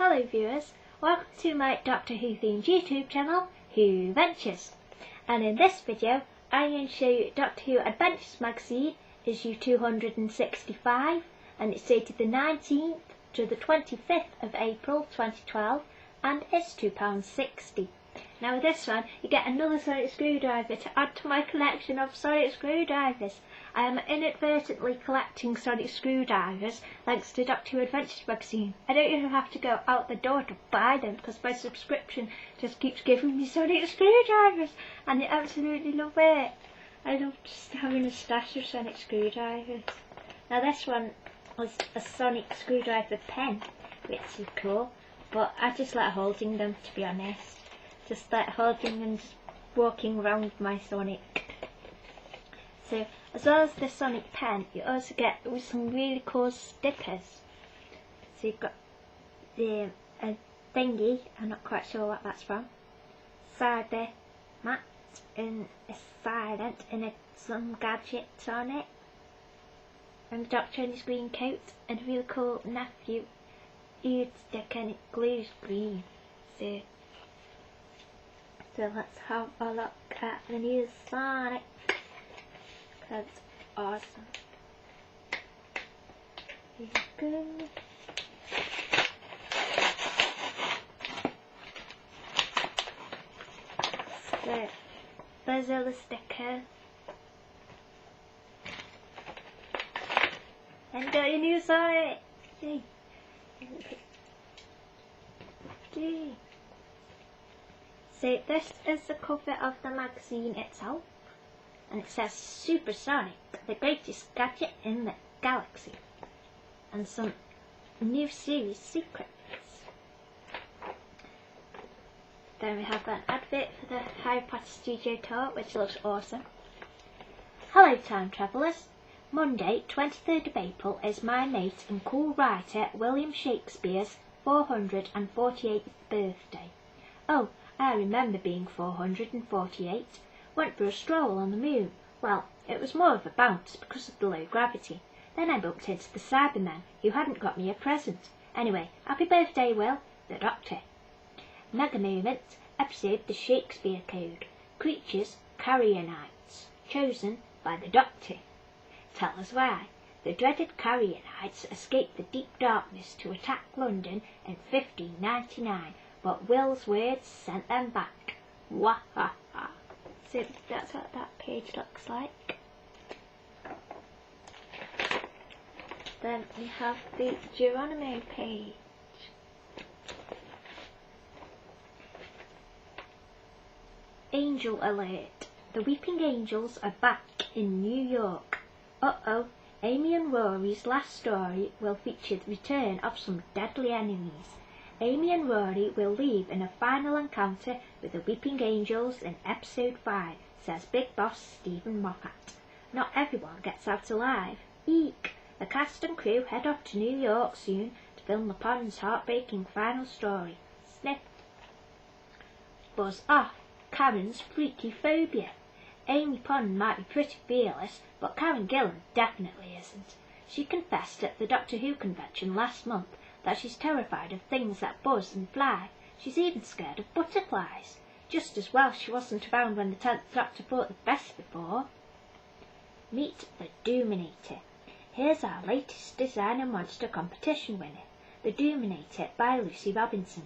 Hello viewers, welcome to my Doctor Who themed YouTube channel, Who Ventures. And in this video, I'm going to show you Doctor Who Adventures magazine, issue 265, and it's dated the 19th to the 25th of April 2012, and it's £2.60. Now with this one, you get another sonic screwdriver to add to my collection of sonic screwdrivers. I am inadvertently collecting sonic screwdrivers thanks to Doctor Who Adventures magazine. I don't even have to go out the door to buy them because my subscription just keeps giving me sonic screwdrivers and I absolutely love it. I love just having a stash of sonic screwdrivers. Now this one was a sonic screwdriver pen, which is cool, but I just like holding them, to be honest. Just like holding and just walking around with my sonic. So as well as the sonic pen, you also get some really cool stickers. So you've got the thingy, I'm not quite sure what that's from. Cyber mat and a silent and some gadgets on it. And the Doctor in his green coat and a really cool nephew eared sticker and it glues green. So let's have a look at the new Sonic. That's awesome. Here you go. So there's all the stickers. And you got your new Sonic. Hey. So this is the cover of the magazine itself, and it says Supersonic, the greatest gadget in the galaxy, and some new series secrets. Then we have an advert for the Harry Potter Studio Tour, which looks awesome. Hello time travellers, Monday 23rd of April is my mate and cool writer William Shakespeare's 448th birthday. Oh, I remember being 448. Went for a stroll on the moon. Well, it was more of a bounce because of the low gravity. Then I bumped into the Cybermen, who hadn't got me a present. Anyway, happy birthday, Will, the Doctor. Mega Moment, episode The Shakespeare Code. Creatures, Carrionites, chosen by the Doctor. Tell us why. The dreaded Carrionites escaped the deep darkness to attack London in 1599, but Will's words sent them back. Wah ha ha. So that's what that page looks like. Then we have the Geronimo page. Angel alert. The Weeping Angels are back in New York. Uh-oh. Amy and Rory's last story will feature the return of some deadly enemies. Amy and Rory will leave in a final encounter with the Weeping Angels in episode 5, says Big Boss Stephen Moffat. Not everyone gets out alive. Eek! The cast and crew head off to New York soon to film the Pond's heartbreaking final story. Sniff. Buzz off. Karen's freaky phobia. Amy Pond might be pretty fearless, but Karen Gillan definitely isn't. She confessed at the Doctor Who convention last month that she's terrified of things that buzz and fly. She's even scared of butterflies. Just as well she wasn't around when the 10th Doctor fought the best before. Meet the Doominator. Here's our latest designer monster competition winner, the Doominator by Lucy Robinson.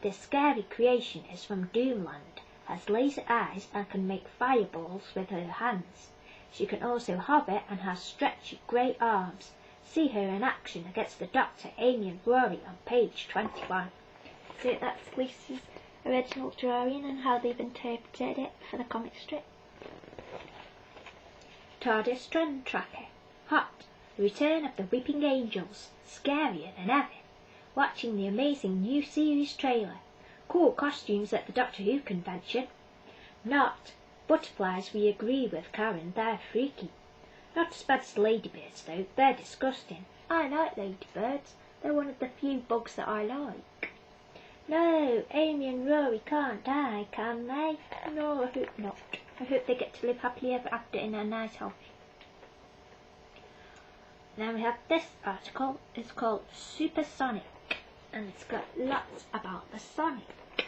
This scary creation is from Doomland, has laser eyes and can make fireballs with her hands. She can also hover and has stretchy grey arms. See her in action against the Doctor, Amy and Rory on page 21. So that's Lucy's original drawing and how they've interpreted it for the comic strip. TARDIS Trend Tracker. Hot. The return of the Weeping Angels. Scarier than ever. Watching the amazing new series trailer. Cool costumes at the Doctor Who convention. Not. Butterflies we agree with Karen, they're freaky. Not as bad as ladybirds though, they're disgusting. I like ladybirds, they're one of the few bugs that I like. No, Amy and Rory can't die, can they? No, I hope not. I hope they get to live happily ever after in a nice house. Then we have this article, it's called Supersonic. and it's got lots about the Sonic.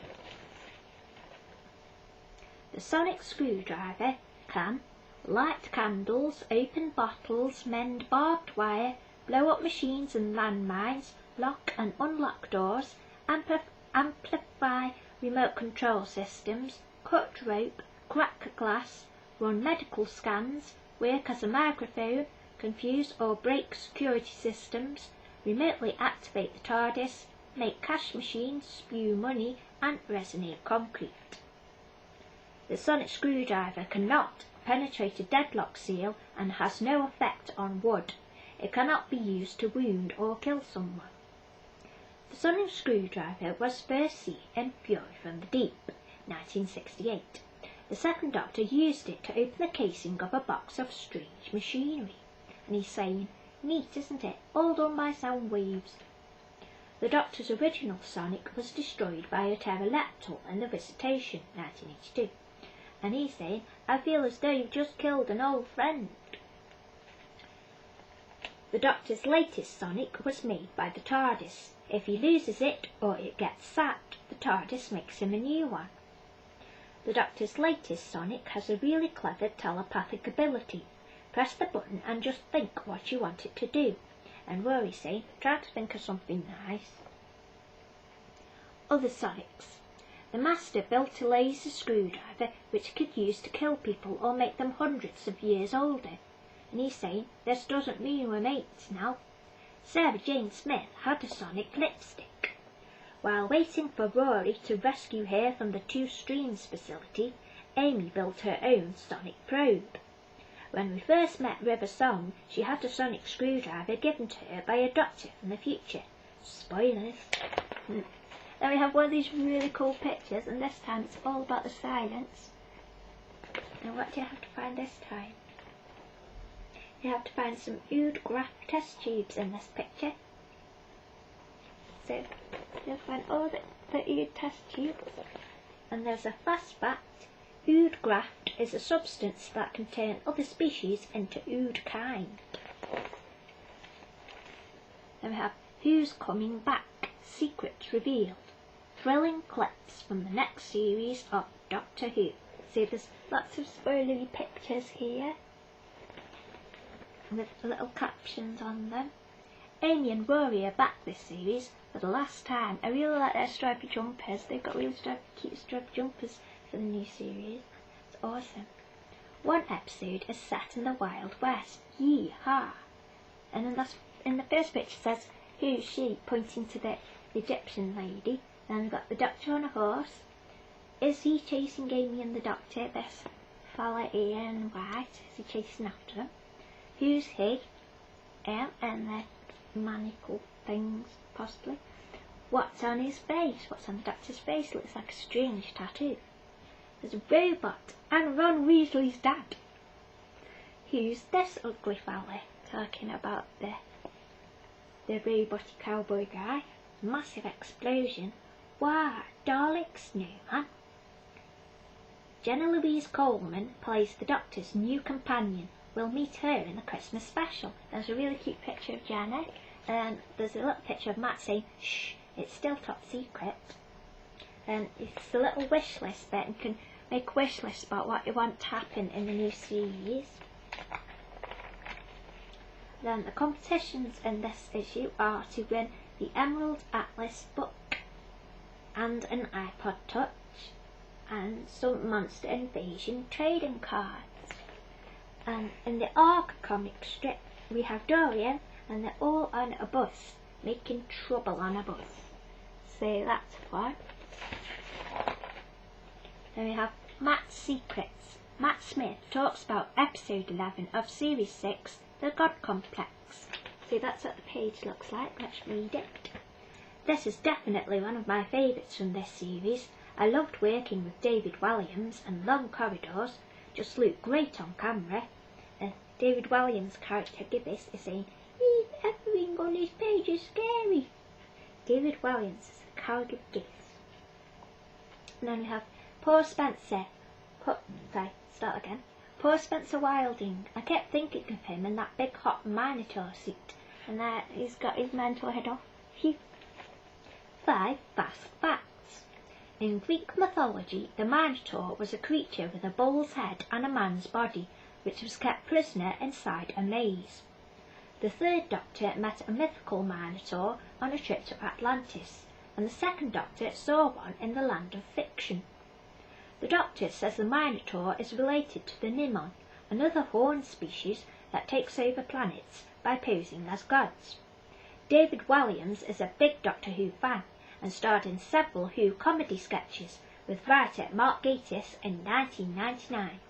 The sonic screwdriver can light candles, open bottles, mend barbed wire, blow up machines and landmines, lock and unlock doors, amplify remote control systems, cut rope, crack glass, run medical scans, work as a microphone, confuse or break security systems, remotely activate the TARDIS, make cash machines, spew money and resonate concrete. The sonic screwdriver cannot penetrate a deadlock seal and has no effect on wood. It cannot be used to wound or kill someone. The sonic screwdriver was first seen in Fury from the Deep, 1968. The second Doctor used it to open the casing of a box of strange machinery, and he's saying, "Neat, isn't it? All done by sound waves." The Doctor's original Sonic was destroyed by a pterodactyl in the Visitation, 1982. And he's saying, "I feel as though you've just killed an old friend." The Doctor's latest Sonic was made by the TARDIS. If he loses it or it gets sacked, the TARDIS makes him a new one. The Doctor's latest Sonic has a really clever telepathic ability. Press the button and just think what you want it to do. And Rory's saying, "Try to think of something nice." Other Sonics. The Master built a laser screwdriver which he could use to kill people or make them hundreds of years older. And he's saying, "This doesn't mean we're mates now." Sarah Jane Smith had a sonic lipstick. While waiting for Rory to rescue her from the Two Streams facility, Amy built her own sonic probe. When we first met River Song, she had a sonic screwdriver given to her by a doctor from the future. Spoilers. Then we have one of these really cool pictures, and this time it's all about the silence. And what do you have to find this time? You have to find some ood graph test tubes in this picture. So you'll find all the ood test tubes. And there's a fast fact. Ood graft is a substance that can turn other species into ood kind. Then we have Who's Coming Back? Secrets Revealed. Thrilling clips from the next series of Doctor Who. See, there's lots of spoilery pictures here with little captions on them. Amy and Rory are back this series for the last time. I really like their stripy jumpers. They've got really cute stripy jumpers for the new series. It's awesome. One episode is set in the Wild West. Yee-haw! And then in the first picture says, "Who's she?" pointing to the Egyptian lady. Then we've got the Doctor on a horse. Is he chasing Amy and the Doctor? This fella here in white. Is he chasing after them? Who's he? And the manacle things, possibly. What's on his face? What's on the Doctor's face? Looks like a strange tattoo. There's a robot and Ron Weasley's dad. Who's this ugly fella? Talking about the robotic cowboy guy. Massive explosion. Wow, Dalek snowman. Jenna-Louise Coleman plays the Doctor's new companion. We'll meet her in the Christmas special. There's a really cute picture of Jenna, and there's a little picture of Matt saying, "Shh, it's still top secret." And it's a little wish list bit, and you can make a wish list about what you want to happen in the new series. Then the competitions in this issue are to win the Emerald Atlas book and an iPod Touch and some Monster Invasion trading cards. And in the Arc comic strip we have Dorian, and they're all on a bus making trouble on a bus. So that's fun. Then we have Matt's Secrets. Matt Smith talks about episode 11 of series 6, The God Complex. See, that's what the page looks like. Let's read it. This is definitely one of my favourites from this series. I loved working with David Williams, and long corridors just look great on camera. And David Williams' character Gibbis is saying, "Everything on this page is scary." David Williams is the character of Gibbis. And then we have Poor Spencer. Poor Spencer Wilding. I kept thinking of him in that big hot Minotaur suit, and there he's got his mental head off. Phew. 5 fast facts. In Greek mythology, the Minotaur was a creature with a bull's head and a man's body, which was kept prisoner inside a maze. The third Doctor met a mythical Minotaur on a trip to Atlantis, and the second Doctor saw one in the land of fiction. The Doctor says the Minotaur is related to the Nimon, another horned species that takes over planets by posing as gods. David Williams is a big Doctor Who fan and starred in several Who comedy sketches with writer Mark Gatiss in 1999.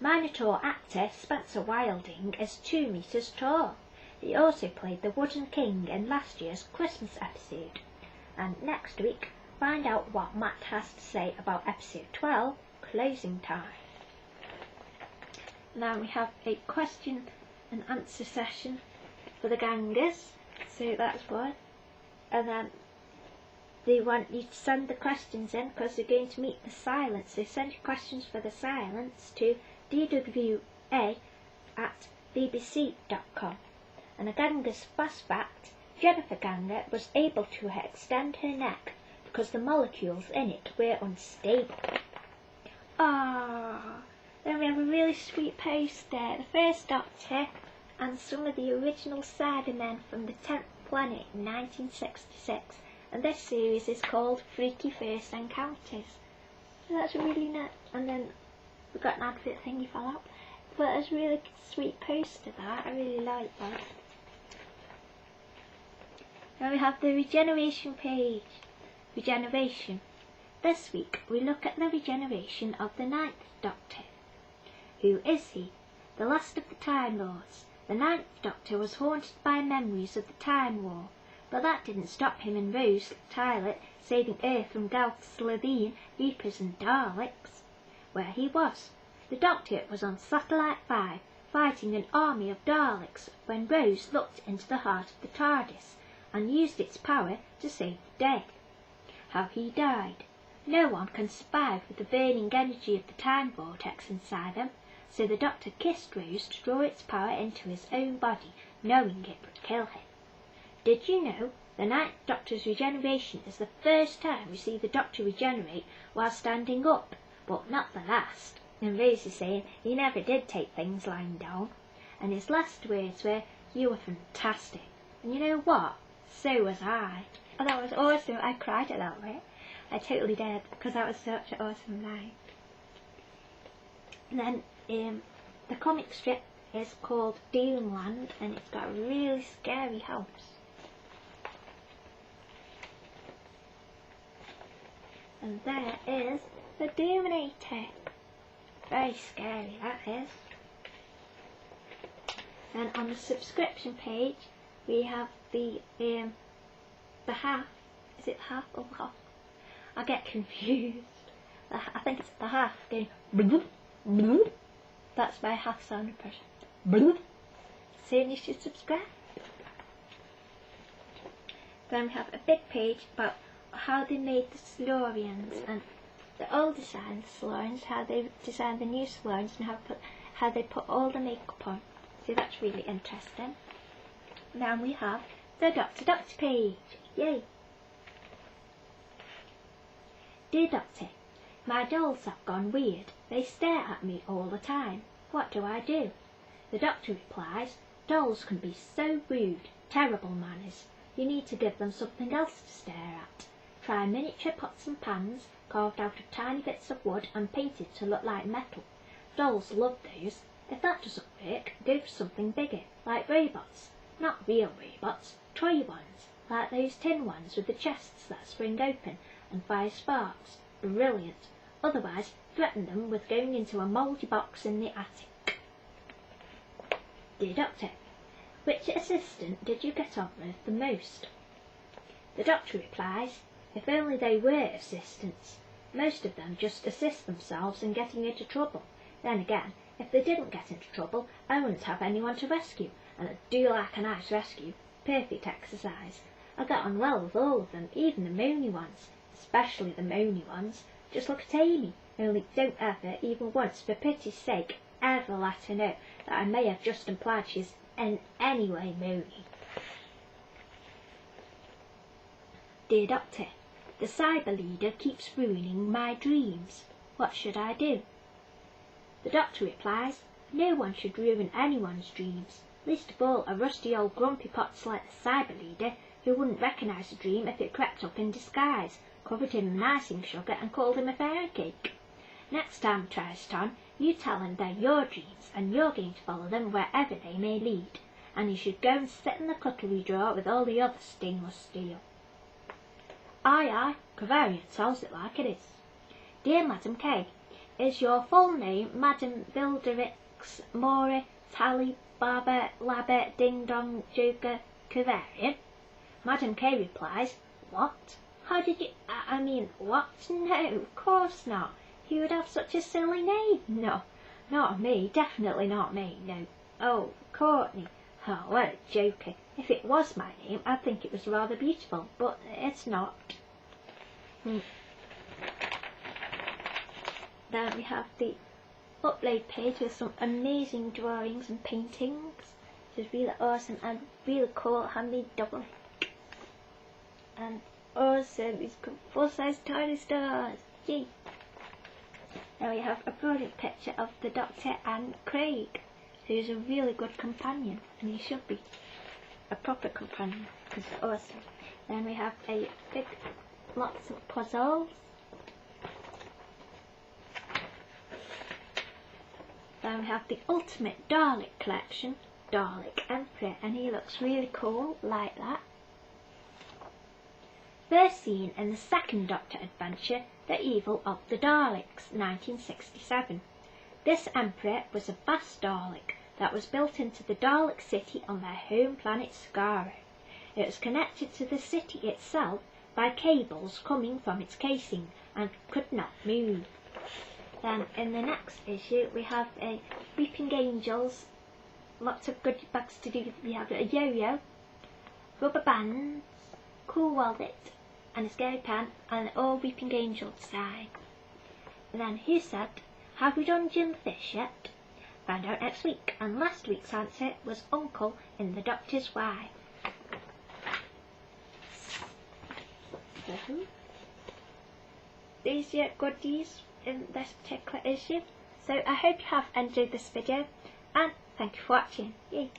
Minotaur actor Spencer Wilding is 2 metres tall. He also played the Wooden King in last year's Christmas episode. And next week, find out what Matt has to say about episode 12, Closing Time. Now we have a question and answer session for the gangers, so that's one. And then they want you to send the questions in because they're going to meet the silence. So send your questions for the silence to dwa@bbc.com. And a ganger's fast fact: Jennifer Ganger was able to extend her neck because the molecules in it were unstable. Then we have a really sweet post there. The first Doctor and some of the original Cybermen from the 10th Planet in 1966. And this series is called Freaky First Encounters. So that's really nice. And then we've got an advert thingy fell out. But it's a really sweet poster that. I really like that. Now we have the regeneration page. Regeneration. This week we look at the regeneration of the 9th Doctor. Who is he? The last of the Time Lords. The 9th Doctor was haunted by memories of the Time War, but that didn't stop him and Rose Tyler saving Earth from Galslitheen, Reapers and Daleks. Where he was. The Doctor was on Satellite 5, fighting an army of Daleks, when Rose looked into the heart of the TARDIS, and used its power to save the day. How he died. No one can survive with the burning energy of the time vortex inside them, so the Doctor kissed Rose to draw its power into his own body, knowing it would kill him. Did you know the 9th Doctor's regeneration is the first time we see the Doctor regenerate while standing up, but not the last? And Rose is saying he never did take things lying down, and his last words were, "You were fantastic." And you know what? So was I. And that was awesome. I cried at that bit. I totally did, because that was such an awesome night. And then the comic strip is called Doomland, and it's got a really scary house. And there is the Doominator. Very scary, that is. And on the subscription page, we have the half. Is it half or half? I get confused. I think it's the half going bloop, bloop. That's my half sound impression. Bloop. So you should subscribe. Then we have a big page about how they made the Silurians and the old design Silurians, how they designed the new Silurians, and how they put all the makeup on. So that's really interesting. Now we have the Doctor page. Yay! Dear Doctor, my dolls have gone weird. They stare at me all the time. What do I do? The Doctor replies, dolls can be so rude, terrible manners. You need to give them something else to stare at. Try miniature pots and pans, carved out of tiny bits of wood and painted to look like metal. Dolls love those. If that doesn't work, go for something bigger, like robots. Not real robots, toy ones, like those tin ones with the chests that spring open and fire sparks. Brilliant. Otherwise, threaten them with going into a mouldy box in the attic. Dear Doctor, which assistant did you get on with the most? The Doctor replies, if only they were assistants. Most of them just assist themselves in getting into trouble. Then again, if they didn't get into trouble, I wouldn't have anyone to rescue, and I do like a nice rescue. Perfect exercise. I got on well with all of them, even the moany ones. Especially the moany ones. Just look at Amy. Only don't ever, even once, for pity's sake, ever let her know that I may have just implied she's in any way moany. Dear Doctor, the cyber leader keeps ruining my dreams. What should I do? The doctor replies, no one should ruin anyone's dreams, least of all a rusty old grumpy pots like the cyber leader, who wouldn't recognise a dream if it crept up in disguise, covered him in icing sugar and called him a fairy cake. Next time he tries it on, you tell him they're your dreams and you're going to follow them wherever they may lead, and he should go and sit in the cutlery drawer with all the other stainless steel. Aye, aye, Cavarian tells it like it is. Dear Madam K, is your full name Madam Vilderix Mori Tally Baba Labba Ding Dong Joker Cavarian? Madam K replies, what? How did you, I mean, what? No, of course not. He would have such a silly name. No, not me, definitely not me, no. Oh, Courtney. Oh, what a joker. If it was my name, I'd think it was rather beautiful, but it's not. Then we have the upload page with some amazing drawings and paintings, which is really awesome and really cool, handmade double. And awesome, these full-size tiny stars. Yay! Now we have a brilliant picture of the Doctor and Craig, who's a really good companion, and he should be a proper companion, because it's awesome. Then we have a big, lots of puzzles. Then we have the ultimate Dalek collection, Dalek Emperor, and he looks really cool, like that. First seen in the second Doctor adventure, The Evil of the Daleks, 1967. This Emperor was a vast Dalek that was built into the Dalek city on their home planet Skaro. It was connected to the city itself by cables coming from its casing and could not move. Then in the next issue we have a Weeping Angels, lots of goodie bags to do. We have a yo-yo, rubber bands, cool wallet, and a scary pen, and all Weeping Angel design. And then who said, have we done Jim Fish yet? Find out next week, and last week's answer was Uncle in The Doctor's Wife. So, these are goodies in this particular issue. So I hope you have enjoyed this video, and thank you for watching. Yay!